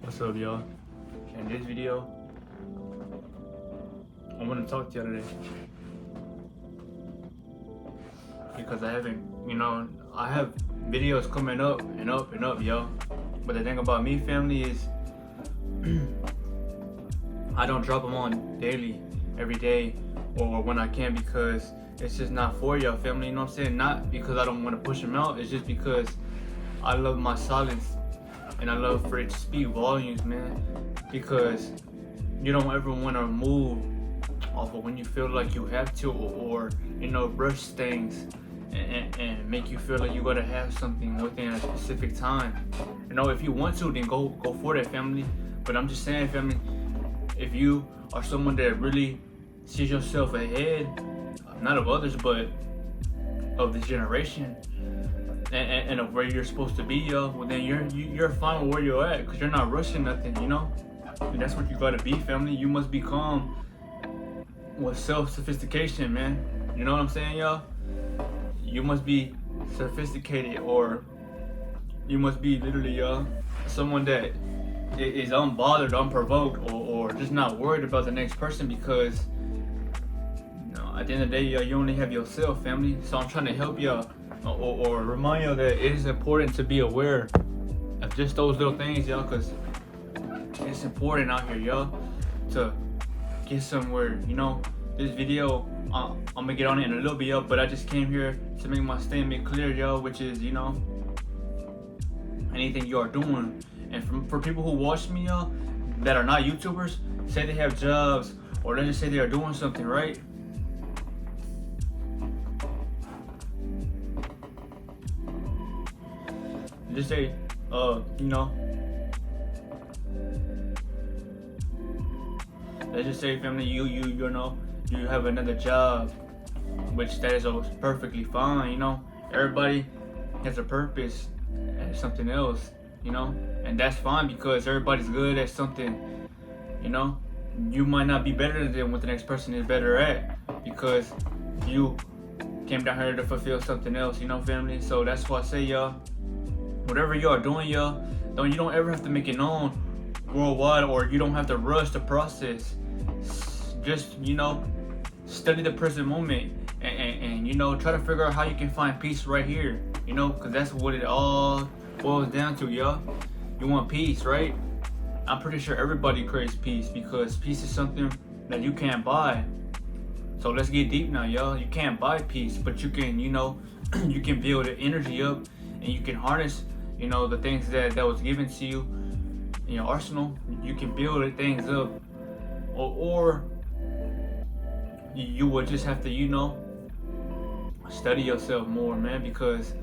What's up, y'all? In this video, I want to talk to y'all today because I haven't, I have videos coming up and up and up, y'all. But the thing about me, family, is I don't drop them on daily, every day, or when I can, because it's just not for y'all, family. You know what I'm saying? Not because I don't want to push them out. It's just because I love my silence and I love for it to speak volumes, man. Because you don't ever want to move off of when you feel like you have to, or rush things and make you feel like you gotta have something within a specific time. If you want to, then go for that, family. But I'm just saying, family, if you are someone that really sees yourself ahead, not of others, but of this generation, and of where you're supposed to be, yo, well then you're fine with where you're at, because you're not rushing nothing, and that's what you gotta be, family. You must become with self-sophistication, man. You know what I'm saying, y'all? You must be sophisticated, or you must be literally, someone that is unbothered, unprovoked, or just not worried about the next person, because at the end of the day, y'all, you only have yourself, family. So I'm trying to help y'all, or remind y'all that it is important to be aware of just those little things, y'all, because it's important out here, y'all, to get somewhere. This video, I'm gonna get on it in a little bit, y'all, but I just came here to make my statement clear, y'all, which is, anything you are doing. And for people who watch me, y'all, that are not YouTubers, say they have jobs, or let's just say they are doing something, right? Just say, let's just say, family, you have another job, which that is perfectly fine. Everybody has a purpose and something else, and that's fine, because everybody's good at something. You might not be better than what the next person is better at, because you came down here to fulfill something else, family. So that's why I say, y'all, whatever you are doing, y'all, you don't ever have to make it known worldwide, or you don't have to rush the process. Just study the present moment, and try to figure out how you can find peace right here, because that's what it all boils down to, y'all. You want peace, right? I'm pretty sure everybody craves peace, because peace is something that you can't buy. So let's get deep now, y'all. You can't buy peace, but you can, you can build the energy up, and you can harness, the things that was given to you in your arsenal. You can build the things up, or you would just have to, study yourself more, man, because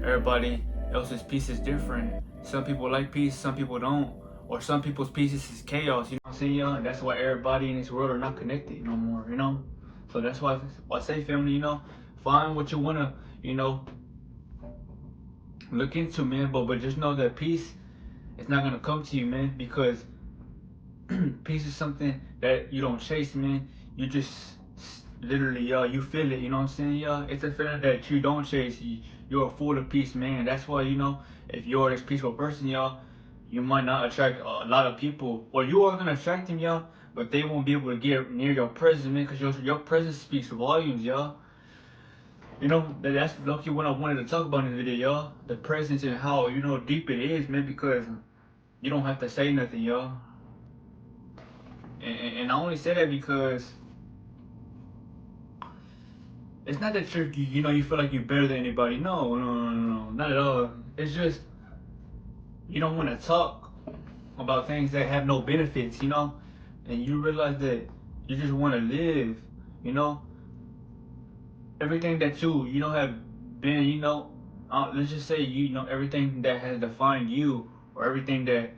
everybody else's peace is different. Some people like peace, some people don't, or some people's peace is chaos. You know what I'm saying, y'all? And that's why everybody in this world are not connected no more. So that's why I say, family, find what you wanna, look into, man. But just know that peace is not gonna come to you, man, because peace is something that you don't chase, man. You just literally, y'all, you feel it. You know what I'm saying, y'all? It's a feeling that you don't chase. You're full of peace, man. That's why, if you're this peaceful person, y'all, you might not attract a lot of people, or you are gonna attract them, y'all, but they won't be able to get near your presence, man, because your presence speaks volumes, y'all. That's lucky what I wanted to talk about in this video, y'all. The presence and how, deep it is, man, because you don't have to say nothing, y'all. And I only say that because it's not that you feel like you're better than anybody. No, not at all. It's just you don't want to talk about things that have no benefits, and you realize that you just want to live, everything that you have been, let's just say, everything that has defined you, or everything that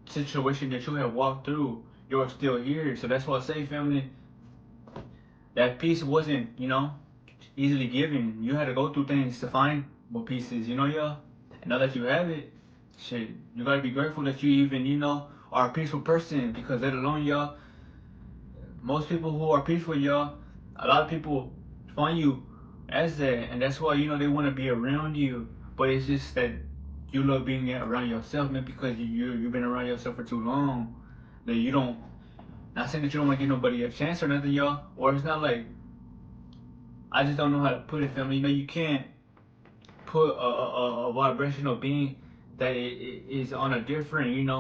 situation that you have walked through, you're still here. So that's why I say, family, that peace wasn't, easily given. You had to go through things to find what peace is, y'all. And now that you have it, shit, you gotta be grateful that you even, are a peaceful person, because let alone, y'all, most people who are peaceful, y'all, a lot of people find you as that, and that's why, they want to be around you. But it's just that you love being around yourself, man, because you've been around yourself for too long. That you don't. Not saying that you don't want to give nobody a chance or nothing, y'all. Or it's not like I just don't know how to put it, family. You know, you can't put a vibrational being that is on a different,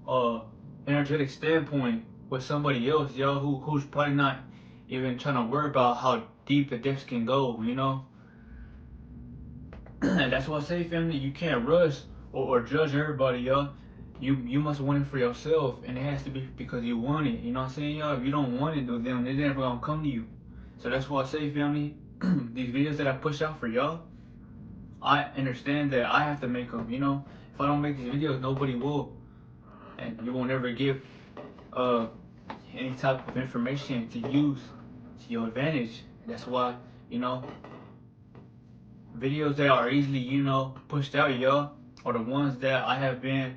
uh, energetic standpoint with somebody else, yo, who's probably not even trying to worry about how deep the depths can go, you know. And that's why I say, family, you can't rush or judge everybody, yo. You must want it for yourself, and it has to be because you want it. You know what I'm saying, y'all? If you don't want it, then it's never gonna come to you. So that's why I say, family, these videos that I push out for y'all, I understand that I have to make them. You know, if I don't make these videos, nobody will, and you won't ever give uh any type of information to use to your advantage. That's why, you know, videos that are easily, pushed out, y'all, are the ones that I have been,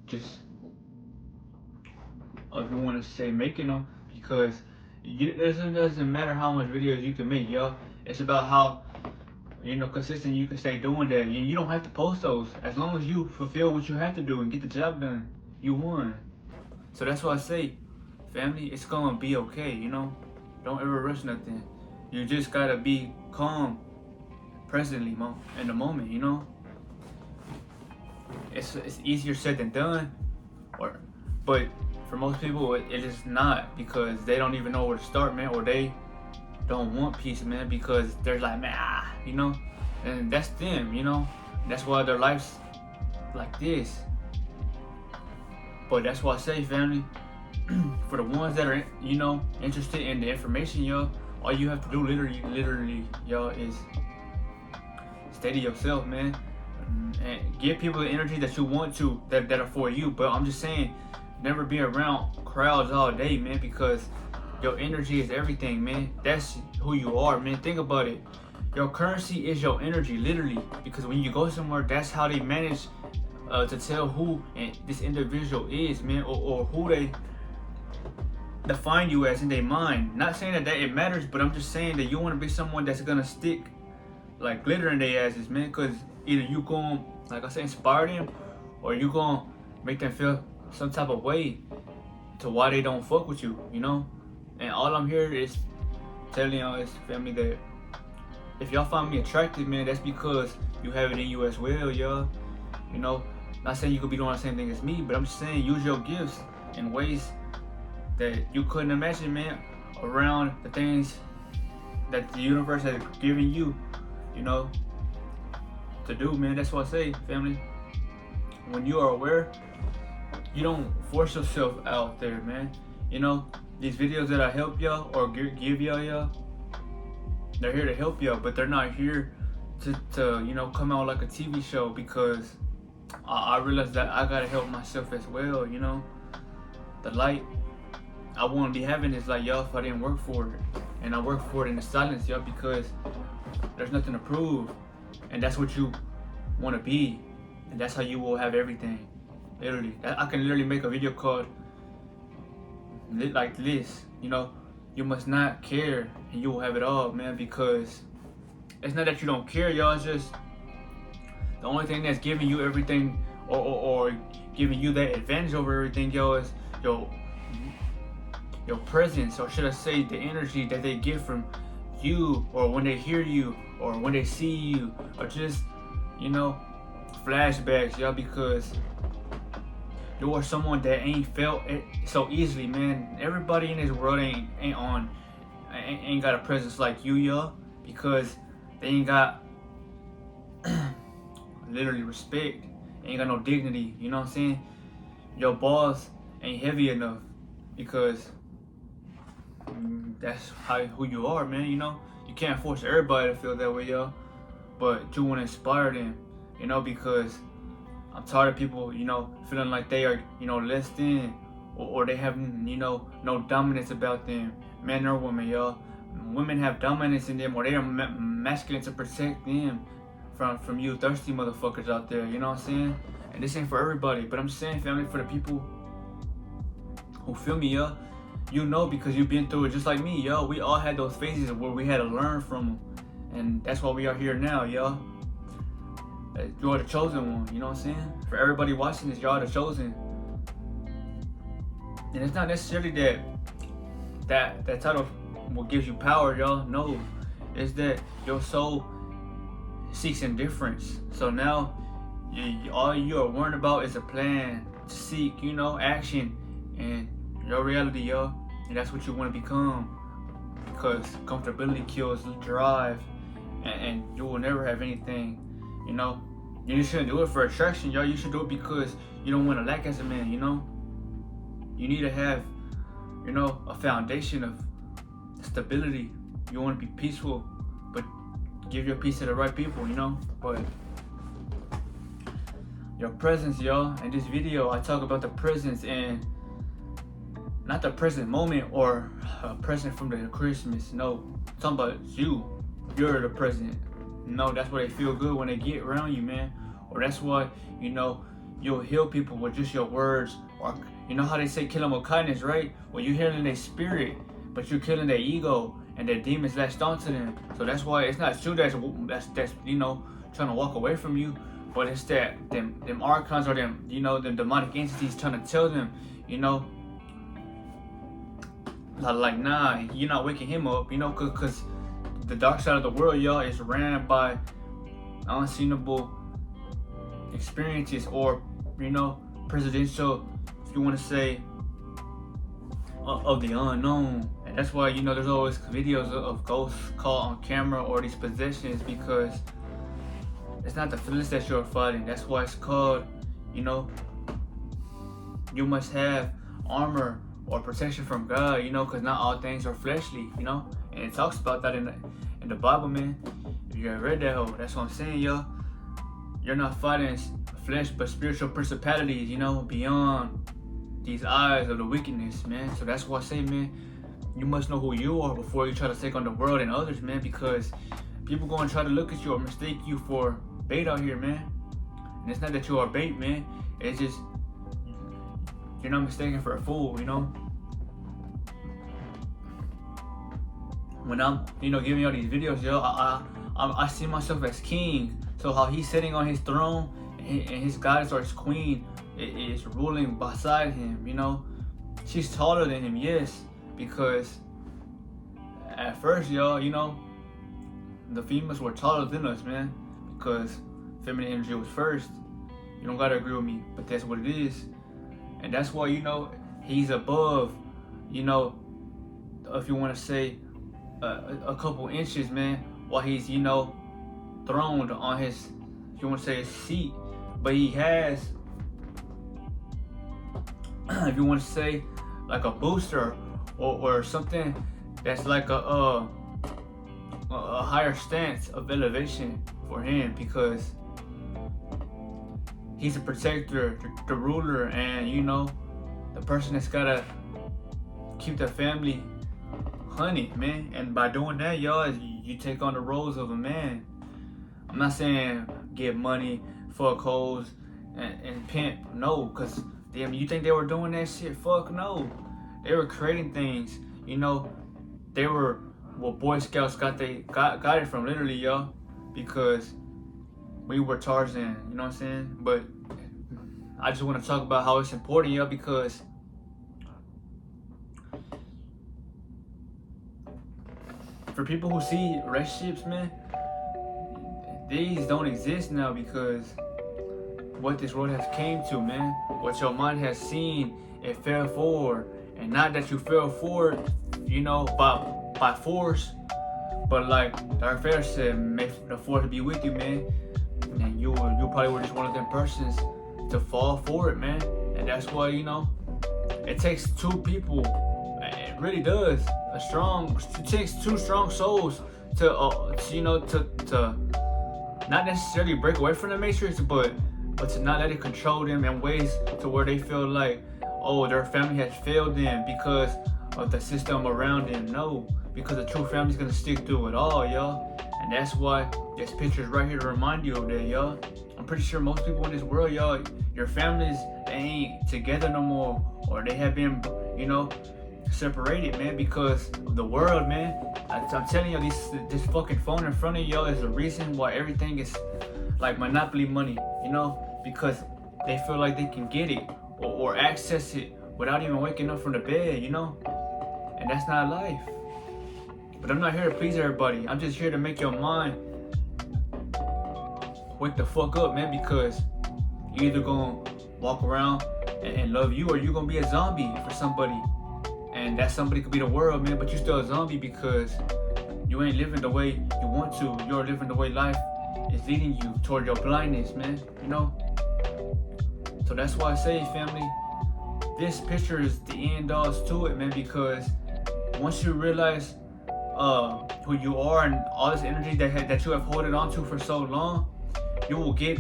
just, if you want to say, making them, because it doesn't matter how much videos you can make, y'all. It's about how, consistent you can stay doing that. You don't have to post those. As long as you fulfill what you have to do and get the job done, you won. So that's why I say, family, it's gonna be okay, Don't ever rush nothing. You just gotta be calm presently, in the moment, It's easier said than done, but for most people it is not, because they don't even know where to start, man, or they don't want peace, man, because they're like, man, and that's them, That's why their life's like this. But that's why I say, family, for the ones that are, interested in the information, y'all, all you have to do literally, y'all, is stay to yourself, man, and give people the energy that you want to, that are for you. But I'm just saying, never be around crowds all day, man, because your energy is everything, man. That's who you are, man. Think about it. Your currency is your energy, literally, because when you go somewhere, that's how they manage to tell who this individual is, man, or who they define you as in their mind. Not saying that it matters, but I'm just saying that you want to be someone that's gonna stick like glitter in their asses, man, because either you gonna, like I said, inspire them, or you gonna make them feel some type of way to why they don't fuck with you, And all I'm here is telling y'all, is, family, that if y'all find me attractive, man, that's because you have it in you as well, y'all. Not saying you could be doing the same thing as me, but I'm just saying use your gifts in ways that you couldn't imagine, man, around the things that the universe has given you, to do, man. That's what I say, family. When you are aware, you don't force yourself out there, man. These videos that I help y'all or give y'all, they're here to help y'all, but they're not here to come out like a TV show, because I realized that I gotta help myself as well, The light I wouldn't be having this light, y'all, if I didn't work for it. And I work for it in the silence, y'all, because there's nothing to prove. And that's what you want to be. And that's how you will have everything. Literally. I can literally make a video called like this, You must not care and you will have it all, man, because it's not that you don't care, y'all. It's just the only thing that's giving you everything, or giving you that advantage over everything, yo, is your presence, or should I say the energy that they get from you, or when they hear you, or when they see you, or just, flashbacks, y'all, because you are someone that ain't felt it so easily, man. Everybody in this world ain't got a presence like you, y'all, because they ain't got literally respect, ain't got no dignity, you know what I'm saying? Your balls ain't heavy enough, because that's who you are, man, You can't force everybody to feel that way, y'all, but you want to inspire them, because I'm tired of people, feeling like they are, less than, or they have, no dominance about them, men or women, y'all. Women have dominance in them, or they are masculine to protect them from you thirsty motherfuckers out there, you know what I'm saying? And this ain't for everybody, but I'm saying, family, for the people who feel me, y'all, because you've been through it just like me, yo. We all had those phases where we had to learn from them, And that's why we are here now, y'all. You are the chosen one, you know what I'm saying? For everybody watching this, y'all are the chosen. And it's not necessarily that title will give you power, y'all. No, it's that your soul seeks indifference. So now, all you are worrying about is a plan to seek, action, and your reality, y'all. And that's what you want to become. Because comfortability kills drive, and you will never have anything, You shouldn't do it for attraction, y'all. You should do it because you don't want to lack as a man, You need to have, a foundation of stability. You want to be peaceful, but give your peace to the right people, But your presence, y'all. In this video, I talk about the presence and not the present moment or a present from the Christmas. No, I'm talking about you. You're the present. That's why they feel good when they get around you, man. Or that's why, you'll heal people with just your words. Or you know how they say kill them with kindness, right? Well, you're healing their spirit, but you're killing their ego and their demons latched onto them. So that's why it's not you that's trying to walk away from you, but it's that them archons or them demonic entities trying to tell them, like, nah, you're not waking him up, because the dark side of the world, y'all, is ran by unseenable experiences or, presidential, if you want to say, of the unknown. And that's why, there's always videos of ghosts caught on camera or these possessions, because it's not the feelings that you're fighting. That's why it's called, you must have armor or protection from God, because not all things are fleshly, and it talks about that in the Bible, man. If you have read that, that's what I'm saying, y'all. You're not fighting flesh, but spiritual principalities, beyond these eyes of the wickedness, man. So that's why I say, man, you must know who you are before you try to take on the world and others, man, because people going to try to look at you or mistake you for bait out here, man. And it's not that you are bait, man. It's just you're not mistaken for a fool, When I'm, giving all these videos, yo, I see myself as king. So how he's sitting on his throne and his goddess or his queen is ruling beside him, She's taller than him, yes, because at first, y'all, the females were taller than us, man, because feminine energy was first. You don't gotta agree with me, but that's what it is. And that's why, he's above, if you want to say a couple inches, man, while he's, throned on his, if you want to say, his seat. But he has, if you want to say, like a booster or something that's like a higher stance of elevation for him, because he's a protector, the ruler, and the person that's gotta keep the family honey, man. And by doing that, y'all, you take on the roles of a man. I'm not saying get money, fuck hoes, and pimp. No, because damn, you think they were doing that shit? Fuck no. They were creating things. They were Boy Scouts got it from, literally, y'all, because we were Tarzan. You know what I'm saying? But I just want to talk about how it's important, y'all, because for people who see relationships, man, these don't exist now, because what this world has came to, man, what your mind has seen, it fell forward. And not that you fell forward, by force, but like Darth Vader said, may the force be with you, man. And you probably were just one of them persons to fall for it, man. And that's why, it takes two people. It really does. It takes two strong souls to not necessarily break away from the matrix, but to not let it control them in ways to where they feel like, oh, their family has failed them because of the system around them. No, because the true family's gonna stick through it all, y'all. And that's why this picture's right here to remind you of that, y'all. I'm pretty sure most people in this world, y'all, your families, they ain't together no more, or they have been, separated, man, because of the world, man. I'm telling you, this fucking phone in front of y'all is the reason why everything is like monopoly money, you know, because they feel like they can get it or access it without even waking up from the bed, you know, and that's not life. But I'm not here to please everybody. I'm just here to make your mind wake the fuck up, man, because you either gonna walk around and love you, or you're gonna be a zombie for somebody. And that somebody could be the world, man, but you're still a zombie because you ain't living the way you want to. You're living the way life is leading you toward your blindness, man, you know? So that's why I say, family, this picture is the end all to it, man, because once you realize who you are and all this energy that you have holding on to for so long, you will get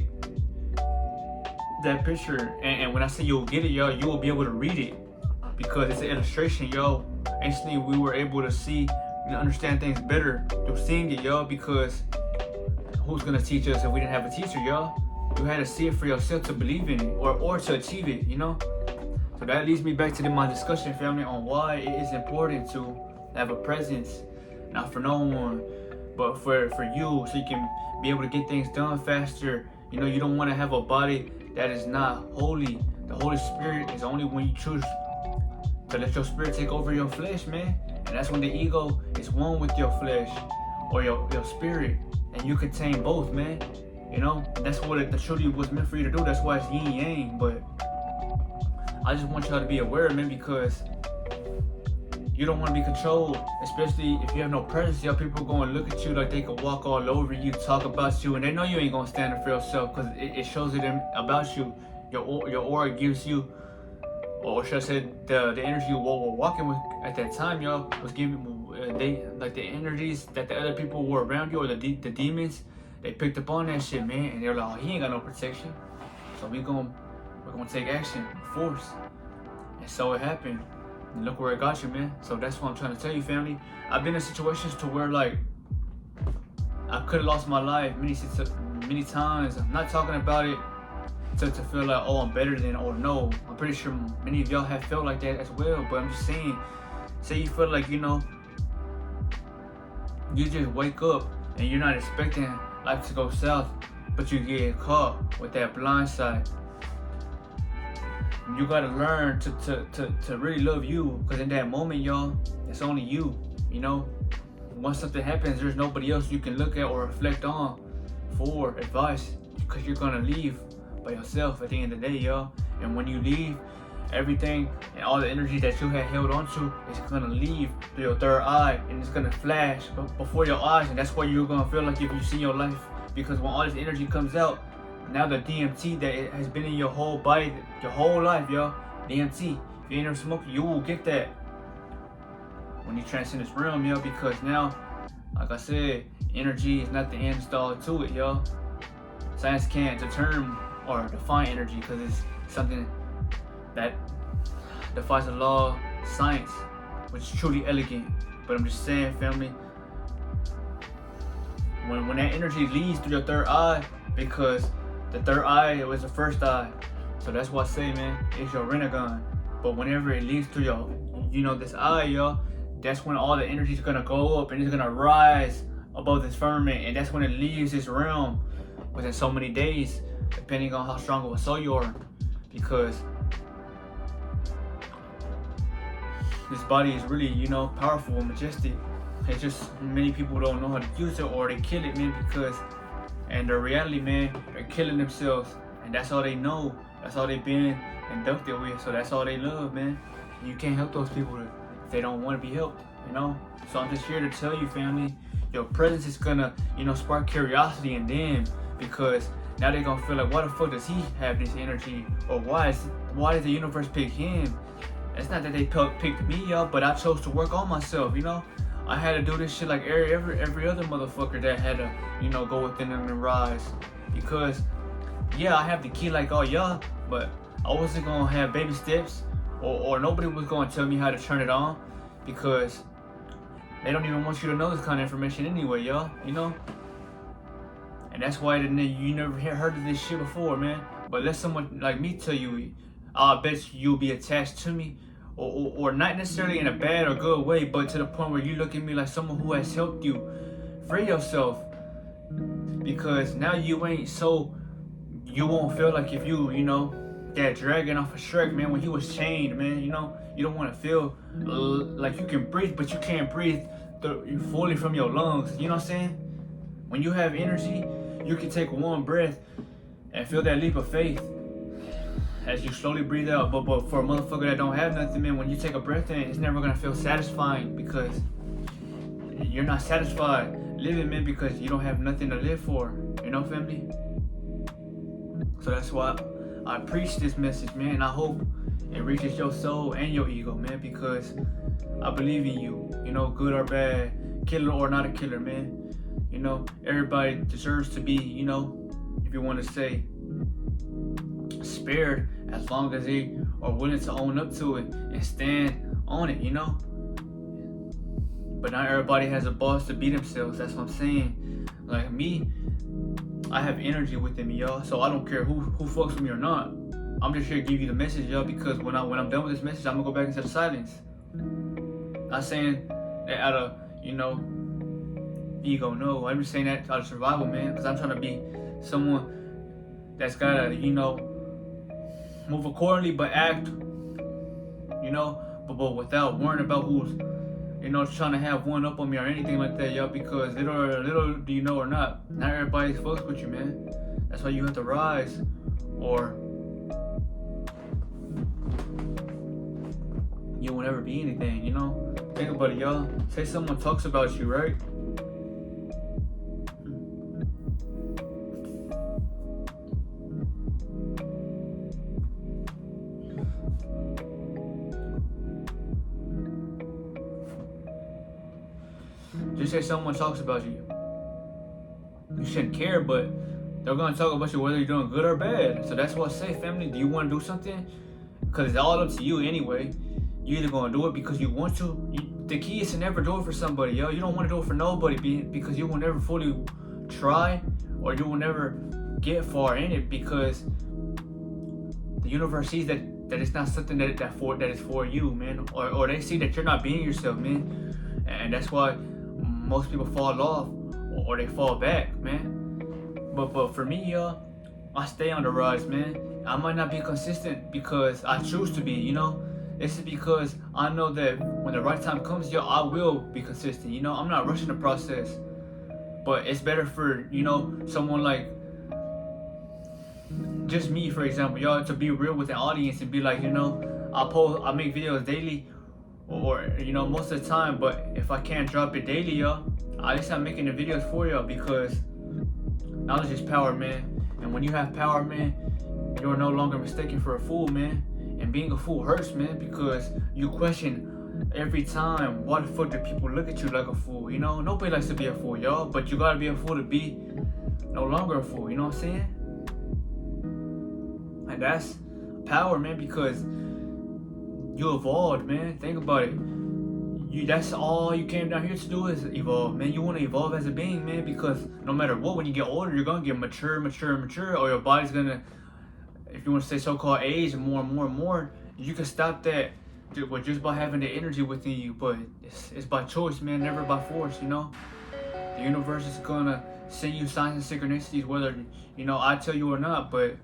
that picture. And when I say you'll get it, y'all, you will be able to read it because it's an illustration, yo. Instantly, we were able to see and understand things better through seeing it, y'all, because who's gonna teach us if we didn't have a teacher, y'all? You had to see it for yourself to believe in it or to achieve it, you know? So that leads me back to my discussion, family, on why it is important to have a presence, not for no one, but for you, so you can be able to get things done faster. You know, you don't want to have a body that is not holy. The Holy Spirit is only when you choose to let your spirit take over your flesh, man. And that's when the ego is one with your flesh or your spirit, and you contain both, man. You know, that's what the truly was meant for you to do. That's why it's yin yang. But I just want y'all to be aware, man, because you don't want to be controlled, especially if you have no presence. Y'all, people going to look at you like they could walk all over you, talk about you, and they know you ain't going to stand up for yourself because it shows them about you. Your aura gives you, or should I say, the energy what we're walking with at that time, y'all, was giving they like the energies that the other people were around you, or the demons. They picked up on that shit, man, and they're like, oh, he ain't got no protection, so we're gonna take action, force. And so it happened. And look where it got you, man. So that's what I'm trying to tell you, family. I've been in situations to where, like, I could have lost my life many times. I'm not talking about it to feel like, oh, I'm better than, or no. I'm pretty sure many of y'all have felt like that as well. But I'm just saying, say you feel like, you know, you just wake up and you're not expecting life to go south, but you get caught with that blind side. You gotta learn to really love you, because in that moment, y'all, it's only you, you know? Once something happens, there's nobody else you can look at or reflect on for advice, because you're gonna leave by yourself at the end of the day, y'all. And when you leave, everything and all the energy that you had held onto is gonna leave through your third eye, and it's gonna flash before your eyes, and that's why you're gonna feel like if you see your life, because when all this energy comes out, now the DMT that it has been in your whole body, your whole life, y'all, DMT, if you ain't never smoked, you will get that when you transcend this realm, y'all, because now, like I said, energy is not the end all to it, y'all. Science can't determine or define energy because it's something that defies the law of science, which is truly elegant. But I'm just saying, family, when that energy leads through your third eye, because the third eye was the first eye, so that's why I say, man, it's your renegon. But whenever it leads through your, you know, this eye, y'all, that's when all the energy is gonna go up and it's gonna rise above this firmament, and that's when it leaves this realm within so many days, depending on how strong of a soul you are, because this body is really, you know, powerful and majestic. It's just many people don't know how to use it, or they kill it, man, because, and the reality, man, they're killing themselves, and that's all they know. That's all they've been inducted with, so that's all they love, man. You can't help those people if they don't want to be helped, you know? So I'm just here to tell you, family, your presence is gonna, you know, spark curiosity in them, because now they're gonna feel like, why the fuck does he have this energy, or why did the universe pick him? It's not that they picked me, y'all, but I chose to work on myself, you know? I had to do this shit like every other motherfucker that had to, you know, go within them and rise. Because, yeah, I have the key like all y'all, but I wasn't gonna have baby steps, or nobody was gonna tell me how to turn it on, because they don't even want you to know this kind of information anyway, y'all, you know? And that's why you never heard of this shit before, man. But let someone like me tell you, I bet you'll be attached to me, or not necessarily in a bad or good way, but to the point where you look at me like someone who has helped you free yourself. Because now you ain't so, you won't feel like if that dragging off a Shrek, man, when he was chained, man, you don't want to feel like you can breathe, but you can't breathe fully from your lungs. You know what I'm saying? When you have energy, you can take one breath and feel that leap of faith as you slowly breathe out. But for a motherfucker that don't have nothing, man, when you take a breath in, it's never gonna feel satisfying because you're not satisfied living, man, because you don't have nothing to live for. Family? So that's why I preach this message, man, and I hope it reaches your soul and your ego, man, because I believe in you, good or bad, killer or not a killer, man. Everybody deserves to be, if you want to say, spared, as long as they are willing to own up to it and stand on it, But not everybody has a boss to be themselves. That's what I'm saying. Like me, I have energy within me, y'all. So I don't care who fucks with me or not. I'm just here to give you the message, y'all, because when I'm done with this message, I'm gonna go back into the silence. Not saying that out of, ego, no. I'm just saying that out of survival, man, because I'm trying to be someone that's gotta, move accordingly, but act, but without worrying about who's, trying to have one up on me or anything like that, y'all, because little do you know or not everybody fucks with you, man. That's why you have to rise, or you will never be anything, Think about it, y'all. Say someone talks about you, right? Just say someone talks about you. You shouldn't care, but they're gonna talk about you whether you're doing good or bad. So that's what I say, family. Do you want to do something? Because it's all up to you anyway. You either gonna do it because you want to. The key is to never do it for somebody, yo. You don't want to do it for nobody, because you will never fully try, or you will never get far in it, because the universe sees that it's not something that is for you, man, or they see that you're not being yourself, man, and that's why most people fall off or they fall back, man. But for me, y'all, I stay on the rise, man. I might not be consistent because I choose to be, This is because I know that when the right time comes, yo, I will be consistent, I'm not rushing the process. But it's better for, someone like just me, for example, y'all, to be real with the audience and be like, I make videos daily, or most of the time, but if I can't drop it daily, y'all, at least I'm making the videos for y'all, because knowledge is power, man. And when you have power, man, you're no longer mistaken for a fool, man. And being a fool hurts, man, because you question every time, why the fuck do people look at you like a fool? Nobody likes to be a fool, y'all, but you gotta be a fool to be no longer a fool, you know what I'm saying? And that's power, man, because you evolved, man. Think about it. That's all you came down here to do is evolve, man. You want to evolve as a being, man, because no matter what, when you get older, you're gonna get mature, or your body's gonna, if you want to say so-called age, more and more. You can stop that just by having the energy within you, but it's by choice, man, never by force, The universe is gonna send you signs and synchronicities, whether, I tell you or not, but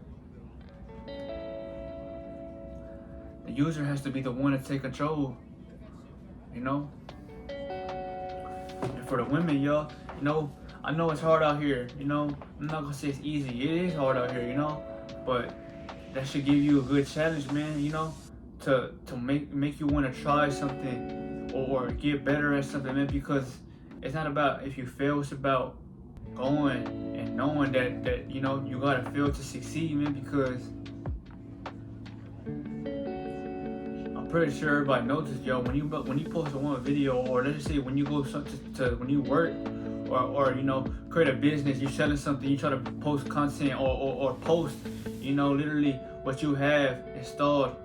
the user has to be the one to take control, And for the women, y'all, I know it's hard out here, I'm not gonna say it's easy. It is hard out here, but that should give you a good challenge, man, to make you want to try something or get better at something, man, because it's not about if you fail, it's about going and knowing that you gotta fail to succeed, man, because I'm pretty sure everybody knows this, yo. When you post one video, or let's just say when you go when you work, or create a business, you're selling something, you try to post content or post, literally what you have installed.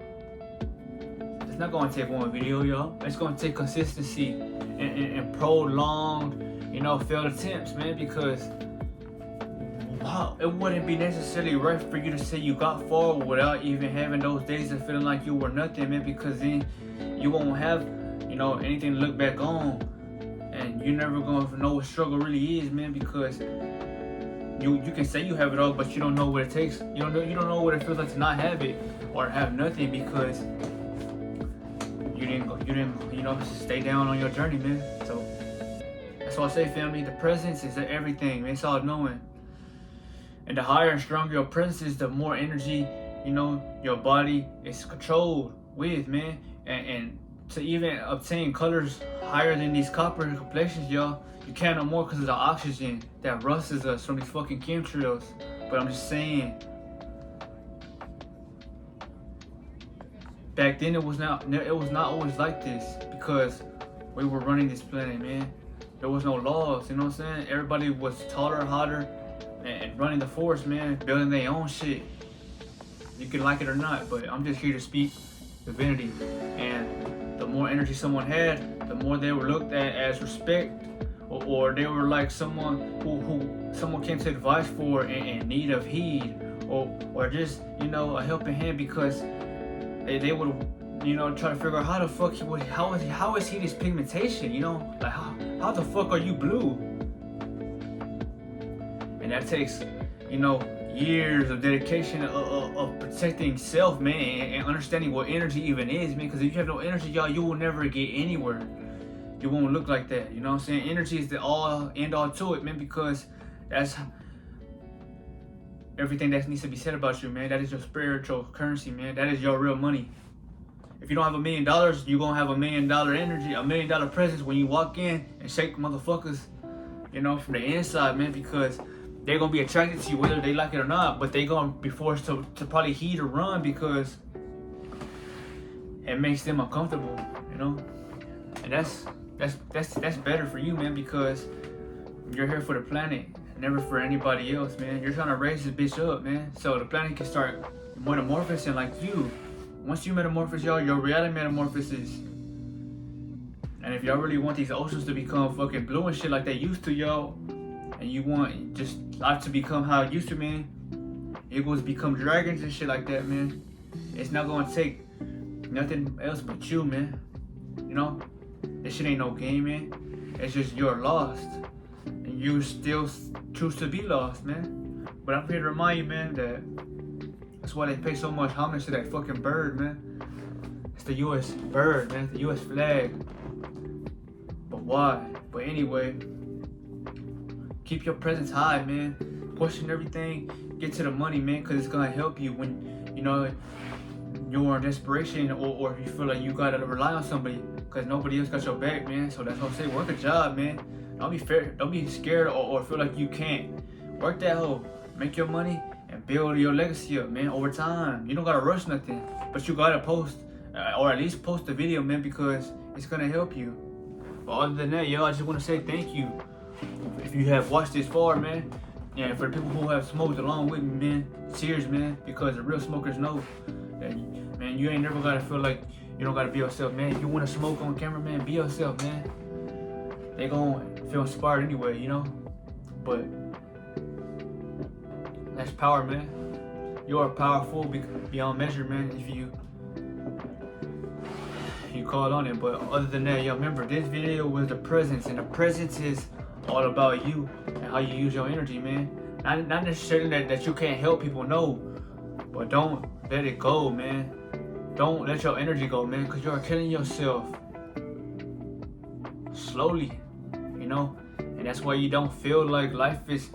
It's not going to take one video, y'all. It's going to take consistency and prolonged, failed attempts, man, because wow, it wouldn't be necessarily right for you to say you got far without even having those days of feeling like you were nothing, man, because then you won't have, anything to look back on, and you're never gonna know what struggle really is, man, because you can say you have it all, but you don't know what it takes. You don't know what it feels like to not have it or have nothing, because you didn't stay down on your journey, man. So that's why I say, family, the presence is everything, man. It's all knowing. And the higher and stronger your presence is, the more energy, your body is controlled with, man. And to even obtain colors higher than these copper complexions, y'all, you can't no more because of the oxygen that rusts us from these fucking chemtrails. But I'm just saying, back then it was not always like this, because we were running this planet, man. There was no laws, you know what I'm saying? Everybody was taller, hotter, and running the force, man, building their own shit. You can like it or not, but I'm just here to speak divinity. And the more energy someone had, the more they were looked at as respect, or they were like someone who someone came to advice for in need of heed, or just a helping hand, because they would try to figure out how the fuck how is he this pigmentation, like how the fuck are you blue? And that takes years of dedication of protecting self, man, and understanding what energy even is, man, because if you have no energy, y'all, you will never get anywhere. You won't look like that, you know what I'm saying? Energy is the end all to it, man, because that's everything that needs to be said about you, man. That is your spiritual currency, man. That is your real money. If you don't have $1 million, you're gonna have $1 million energy, $1 million presence when you walk in and shake motherfuckers, from the inside, man, because they're gonna be attracted to you whether they like it or not, but they're gonna be forced to probably heed or run because it makes them uncomfortable, and that's better for you, man, because you're here for the planet, never for anybody else, man. You're trying to raise this bitch up, man, so the planet can start metamorphosing like you. Once you metamorphose, y'all, your reality metamorphoses. And if y'all really want these oceans to become fucking blue and shit like they used to, y'all, and you want just life to become how it used to, man, eagles become dragons and shit like that, man, it's not gonna take nothing else but you, man. This shit ain't no game, man. It's just you're lost, and you still choose to be lost, man. But I'm here to remind you, man, that that's why they pay so much homage to that fucking bird, man. It's the U.S. bird, man. It's the U.S. flag. But why? But anyway, keep your presence high, man. Question everything. Get to the money, man, because it's gonna help you when you're in desperation, or if you feel like you gotta rely on somebody, because nobody else got your back, man. So that's what I'm saying. Work a job, man. Don't be scared or feel like you can't. Work that hoe. Make your money and build your legacy up, man, over time. You don't gotta rush nothing, but you gotta post, or at least post the video, man, because it's gonna help you. But other than that, yo, I just want to say thank you if you have watched this far, man. And for the people who have smoked along with me, man, cheers, man, because the real smokers know that, man, you ain't never gotta feel like you don't gotta be yourself, man. If you want to smoke on camera, man, be yourself, man. They gonna feel inspired anyway, But that's power, man. You are powerful beyond measure, man, if you call on it. But other than that, y'all, remember, this video was the presence, and the presence is all about you and how you use your energy, man. Not necessarily that you can't help people, no, but don't let it go, man. Don't let your energy go, man, because you're killing yourself slowly, and that's why you don't feel like life is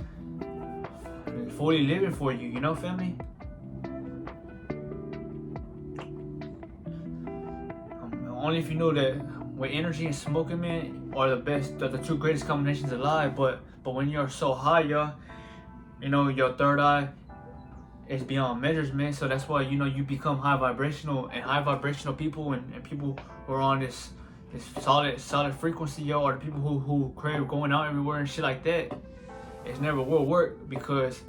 fully living for you, family. Only if you know that with energy and smoking, man, are the two greatest combinations alive. But when you're so high, y'all, your third eye is beyond measures, man. So that's why you become high vibrational, and high vibrational people and people who are on this solid frequency, yo, are the people who crave going out everywhere and shit like that. It's never will work, because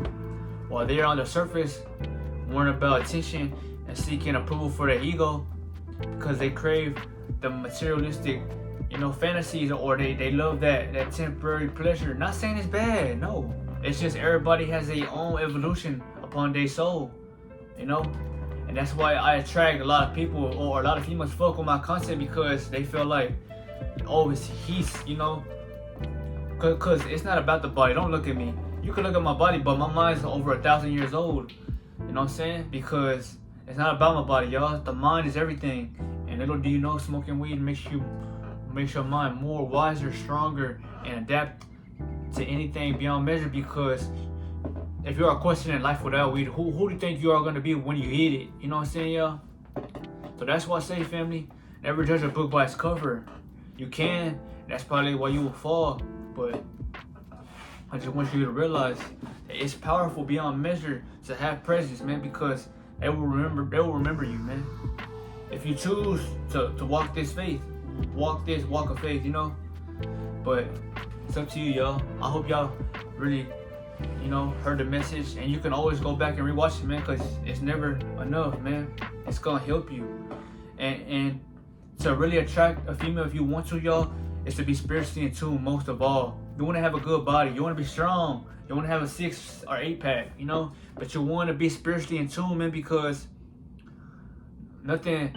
while they're on the surface worrying about attention and seeking approval for their ego, because they crave the materialistic, fantasies, or they love that temporary pleasure. Not saying it's bad, no, It's just everybody has their own evolution upon their soul, you know? And that's why I attract a lot of people, or a lot of females fuck with my content, because they feel like, oh, it's he's, you know? Cause it's not about the body. Don't look at me. You can look at my body, but my mind's over 1,000 years old. You know what I'm saying? Because it's not about my body, y'all. The mind is everything. And little do you know, smoking weed makes your mind more wiser, stronger, and adapt to anything beyond measure. Because if you are questioning life without weed, who do you think you are gonna be when you hit it? You know what I'm saying, y'all? So that's why I say, family, never judge a book by its cover. You can. That's probably why you will fall. But I just want you to realize that it's powerful beyond measure to have presence, man, because they will remember you, man. If you choose to walk this walk of faith, you know. But it's up to you, y'all. I hope y'all really, you know, heard the message, and you can always go back and rewatch it, man, because it's never enough, man. It's gonna help you. And to really attract a female, if you want to, y'all, is to be spiritually in tune most of all. You want to have a good body. You want to be strong. You want to have a 6 or 8 pack, you know? But you want to be spiritually in tune, man, because nothing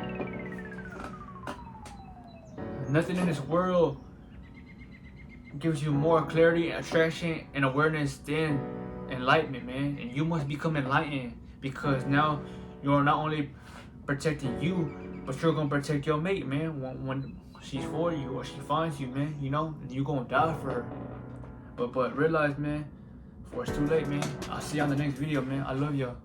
in this world gives you more clarity, attraction, and awareness than enlightenment, man. And you must become enlightened, because now you're not only protecting you, but you're going to protect your mate, man, when she's for you or she finds you, man, you know, and you're gonna die for her. But realize, man, before it's too late, man. I'll see you on the next video, man. I love y'all.